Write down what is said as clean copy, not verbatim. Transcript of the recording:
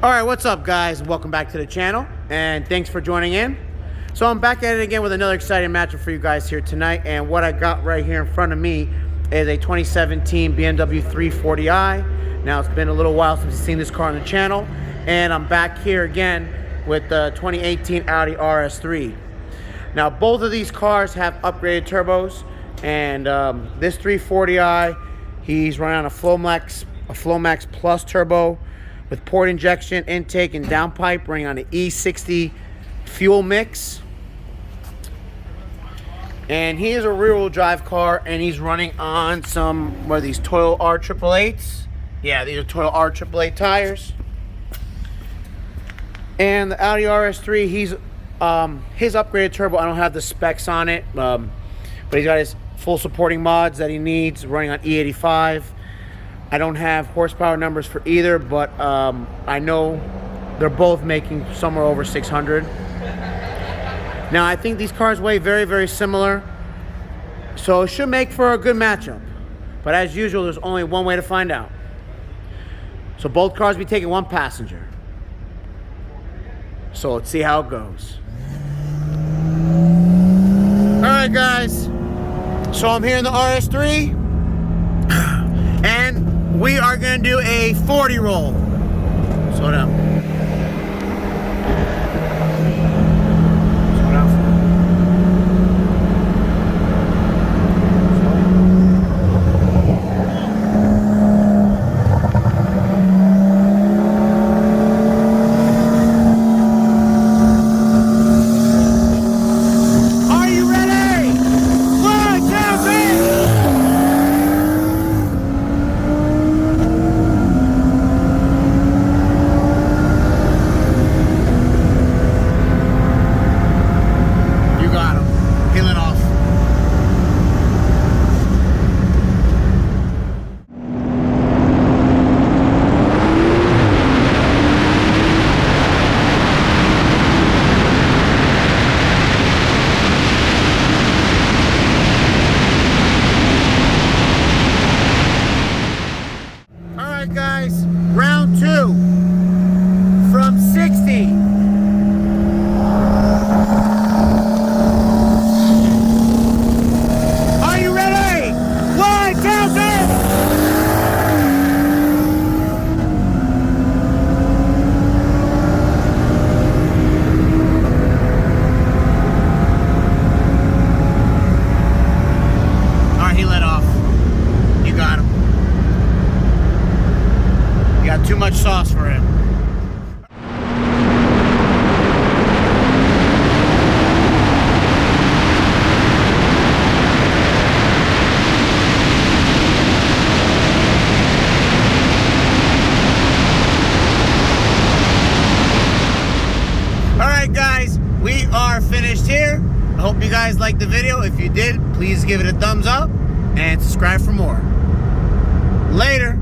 All right, what's up guys? Welcome back to the channel and thanks for joining in. So I'm back at it again with another exciting matchup for you guys here tonight, and what I got right here in front of me is a 2017 BMW 340i. Now it's been a little while since you've seen this car on the channel, and I'm back here again with the 2018 Audi RS3. Now both of these cars have upgraded turbos, and this 340i, he's running on a Flowmax Plus turbo with port injection, intake, and downpipe, running on an E60 fuel mix. And he is a rear-wheel drive car, and he's running on some, what are these, Toyo R888s? Yeah, these are Toyo R888 tires. And the Audi RS3, he's his upgraded turbo, I don't have the specs on it, but he's got his full supporting mods that he needs, running on E85. I don't have horsepower numbers for either, but I know they're both making somewhere over 600. Now, I think these cars weigh very, very similar, so it should make for a good matchup. But as usual, there's only one way to find out. So both cars will be taking one passenger. So let's see how it goes. All right, guys. So I'm here in the RS3, and we are going to do a 40 roll. Slow down. Slow down. Are you ready? 1, 2, 3. Guys, round 2 from 60. Are you ready? 1, 2, 3. All right, he let off. You got him. Got too much sauce for him. Alright guys, we are finished here. I hope you guys liked the video. If you did, please give it a thumbs up and subscribe for more. Later.